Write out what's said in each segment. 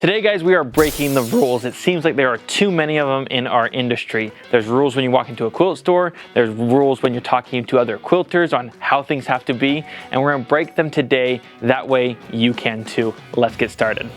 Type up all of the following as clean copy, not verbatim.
Today, guys, we are breaking the rules. It seems like there are too many of them in our industry. There's rules when you walk into a quilt store. There's rules when you're talking to other quilters on how things have to be. And we're gonna break them today. That way you can too. Let's get started.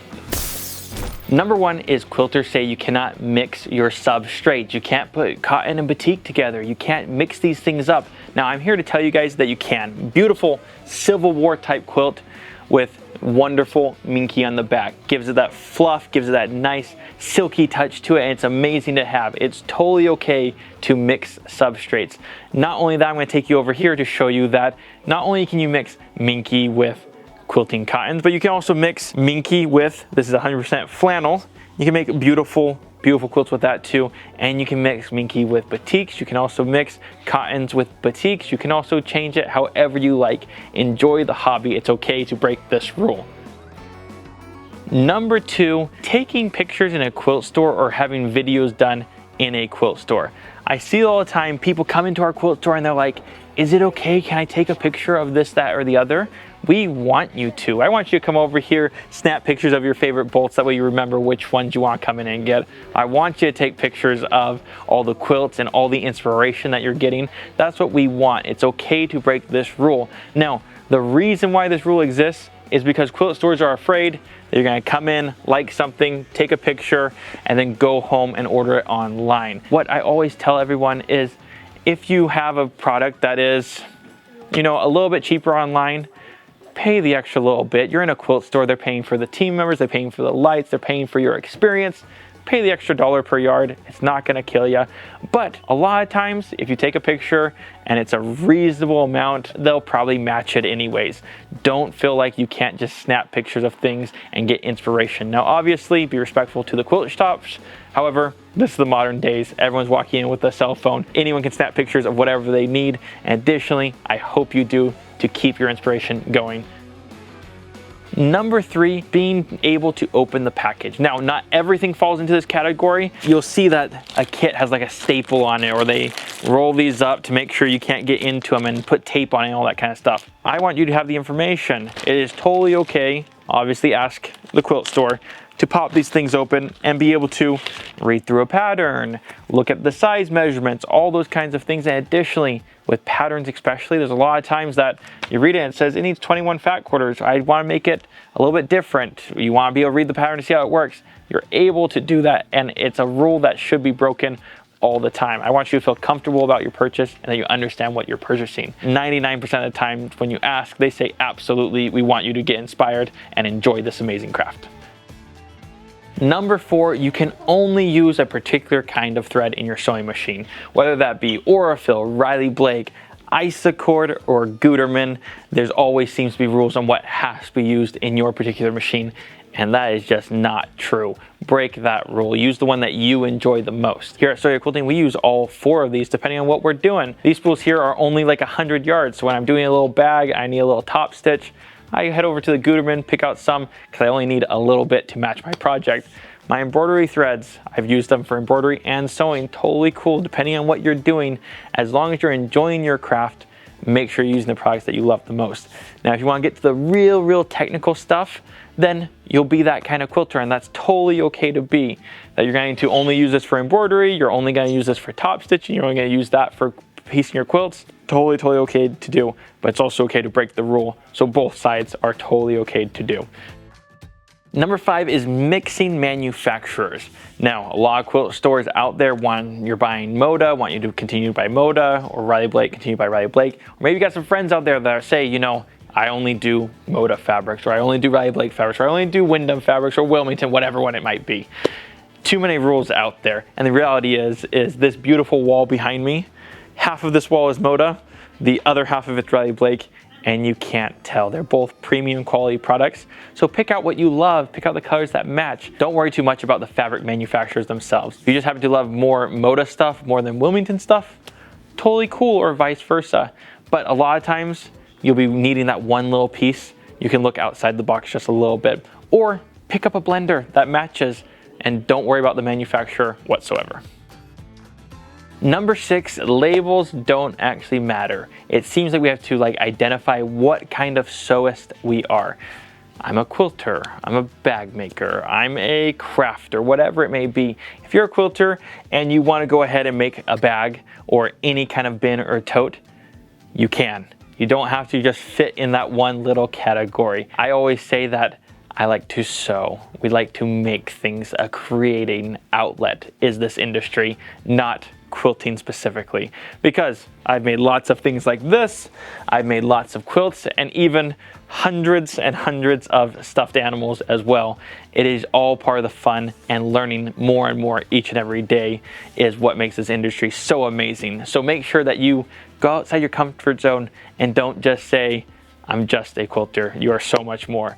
Number one is quilters say you cannot mix your substrates. You can't put cotton and batik together. You can't mix these things up. Now, I'm here to tell you guys that you can. Beautiful Civil War type quilt with wonderful minky on the back. Gives it that fluff, gives it that nice silky touch to it, and it's amazing to have. It's totally okay to mix substrates. Not only that, I'm going to take you over here to show you that not only can you mix minky with quilting cottons, but you can also mix minky with, this is 100% flannel. You can make beautiful quilts with that too. And you can mix minky with batiks. You can also mix cottons with batiks. You can also change it however you like. Enjoy the hobby. It's okay to break this rule. Number two, taking pictures in a quilt store or having videos done in a quilt store. I see it all the time. People come into our quilt store and they're like, is it okay? Can I take a picture of this, that, or the other? We want you to. I want you to come over here, snap pictures of your favorite bolts. That way you remember which ones you want to come in and get. I want you to take pictures of all the quilts and all the inspiration that you're getting. That's what we want. It's okay to break this rule. Now, the reason why this rule exists is because quilt stores are afraid that you're going to come in, like something, take a picture, and then go home and order it online. What I always tell everyone is if you have a product that is, a little bit cheaper online, pay the extra little bit. You're in a quilt store, they're paying for the team members, they're paying for the lights, they're paying for your experience. Pay the extra $1 per yard. It's not gonna kill you. But a lot of times, if you take a picture and it's a reasonable amount, they'll probably match it anyways. Don't feel like you can't just snap pictures of things and get inspiration. Now, obviously, be respectful to the quilt shops. However, this is the modern days. Everyone's walking in with a cell phone. Anyone can snap pictures of whatever they need. And additionally, I hope you do to keep your inspiration going. Number three, being able to open the package. Now, not everything falls into this category. You'll see that a kit has like a staple on it, or they roll these up to make sure you can't get into them and put tape on it and all that kind of stuff. I want you to have the information. It is totally okay. Obviously, ask the quilt store to pop these things open and be able to read through a pattern, look at the size measurements, all those kinds of things. And additionally, with patterns especially, there's a lot of times that you read it and it says it needs 21 fat quarters. I want to make it a little bit different. You want to be able to read the pattern to see how it works. You're able to do that, and it's a rule that should be broken all the time. I want you to feel comfortable about your purchase and that you understand what you're purchasing. 99% of the time when you ask, they say, absolutely, we want you to get inspired and enjoy this amazing craft. Number four, you can only use a particular kind of thread in your sewing machine, whether that be Aurifil, Riley Blake, Isacord, or Gutermann. There's always seems to be rules on what has to be used in your particular machine, and that is just not true. Break that rule. Use the one that you enjoy the most. Here at Sawyer Quilting, we use all four of these depending on what we're doing. These spools here are only like 100 yards, so when I'm doing a little bag, I need a little top stitch, I head over to the Gutermann, pick out some, because I only need a little bit to match my project. My embroidery threads, I've used them for embroidery and sewing. Totally cool, depending on what you're doing. As long as you're enjoying your craft, make sure you're using the products that you love the most. Now, if you want to get to the real technical stuff, then you'll be that kind of quilter, and that's totally okay to be. That you're going to only use this for embroidery, you're only going to use this for top stitching, you're only going to use that for piecing your quilts. Totally okay to do, but it's also okay to break the rule. So both sides are totally okay to do. Number five is mixing manufacturers. Now, a lot of quilt stores out there, when you're buying Moda, want you to continue to buy Moda, or Riley Blake, continue to buy Riley Blake. Or maybe you got some friends out there that say, I only do Moda fabrics, or I only do Riley Blake fabrics, or I only do Wyndham fabrics, or Wilmington, whatever one it might be. Too many rules out there. And the reality is this beautiful wall behind me, half of this wall is Moda, the other half of it's Riley Blake, and you can't tell. They're both premium quality products. So pick out what you love, pick out the colors that match. Don't worry too much about the fabric manufacturers themselves. If you just happen to love more Moda stuff more than Wilmington stuff, totally cool, or vice versa. But a lot of times you'll be needing that one little piece. You can look outside the box just a little bit, or pick up a blender that matches, and don't worry about the manufacturer whatsoever. Number six, labels don't actually matter. It seems like we have to identify what kind of sewist we are. I'm a quilter, I'm a bag maker, I'm a crafter, whatever it may be. If you're a quilter and you want to go ahead and make a bag or any kind of bin or tote, you can. You don't have to just fit in that one little category. I always say that I like to sew. We like to make things. A creating outlet is this industry, not quilting specifically. Because I've made lots of things like this, I've made lots of quilts, and even hundreds and hundreds of stuffed animals as well. It is all part of the fun, and learning more and more each and every day is what makes this industry so amazing. So make sure that you go outside your comfort zone and don't just say, I'm just a quilter. You are so much more.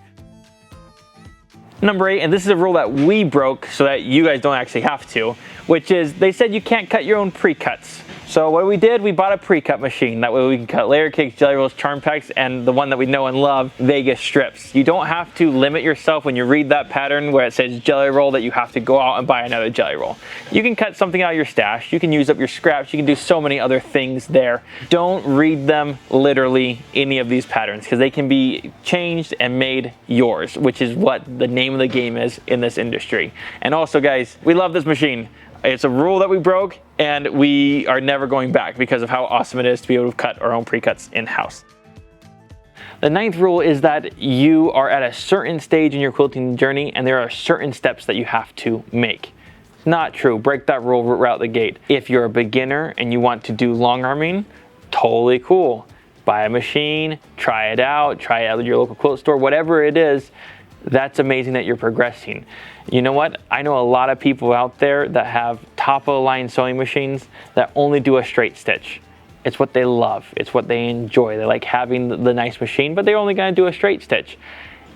Number 8, and this is a rule that we broke so that you guys don't actually have to, which is they said you can't cut your own pre-cuts. So what we did, we bought a pre-cut machine. That way we can cut layer cakes, jelly rolls, charm packs, and the one that we know and love, Vegas strips. You don't have to limit yourself when you read that pattern where it says jelly roll that you have to go out and buy another jelly roll. You can cut something out of your stash, you can use up your scraps, you can do so many other things there. Don't read them literally, any of these patterns, because they can be changed and made yours, which is what the name of the game is in this industry. And also guys, we love this machine. It's a rule that we broke, and we are never going back because of how awesome it is to be able to cut our own pre-cuts in-house. The 9th rule is that you are at a certain stage in your quilting journey and there are certain steps that you have to make. It's not true. Break that rule right out the gate. If you're a beginner and you want to do long arming, totally cool. Buy a machine, try it out at your local quilt store, whatever it is. That's amazing that you're progressing. You know what? I know a lot of people out there that have top of the line sewing machines that only do a straight stitch. It's what they love. It's what they enjoy. They like having the nice machine, but they're only gonna do a straight stitch.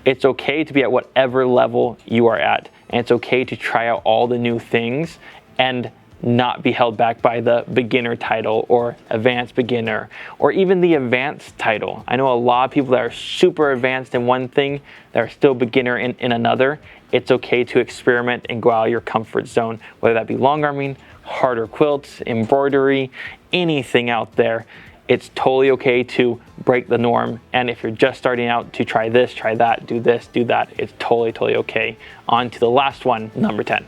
It's okay to be at whatever level you are at, and it's okay to try out all the new things and not be held back by the beginner title or advanced beginner or even the advanced title. I know a lot of people that are super advanced in one thing that are still beginner in another. It's okay to experiment and go out of your comfort zone, whether that be long arming, harder quilts, embroidery, anything out there. It's totally okay to break the norm, and if you're just starting out, to try this, try that, do this, do that. It's totally okay. On to the last one, number 10.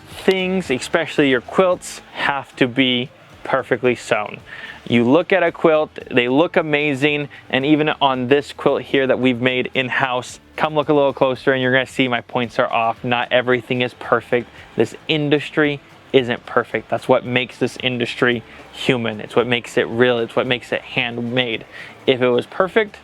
Things, especially your quilts, have to be perfectly sewn. You look at a quilt, they look amazing, and even on this quilt here that we've made in-house, come look a little closer and you're gonna see my points are off. Not everything is perfect. This industry isn't perfect. That's what makes this industry human. It's what makes it real. It's what makes it handmade. If it was perfect,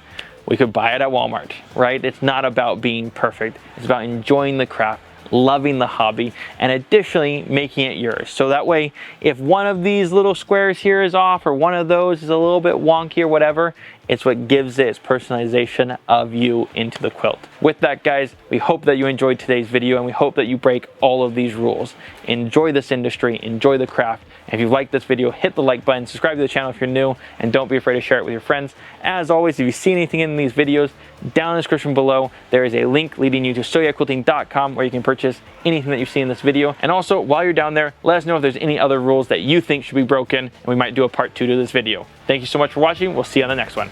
we could buy it at Walmart, right? It's not about being perfect. It's about enjoying the craft, loving the hobby, and additionally making it yours. So that way, if one of these little squares here is off or one of those is a little bit wonky or whatever, it's what gives it its personalization of you into the quilt. With that guys, we hope that you enjoyed today's video and we hope that you break all of these rules. Enjoy this industry, enjoy the craft. And if you liked this video, hit the like button, subscribe to the channel if you're new, and don't be afraid to share it with your friends. As always, if you see anything in these videos, down in the description below, there is a link leading you to soyaquilting.com where you can purchase anything that you've seen in this video. And also, while you're down there, let us know if there's any other rules that you think should be broken, and we might do a part 2 to this video. Thank you so much for watching. We'll see you on the next one.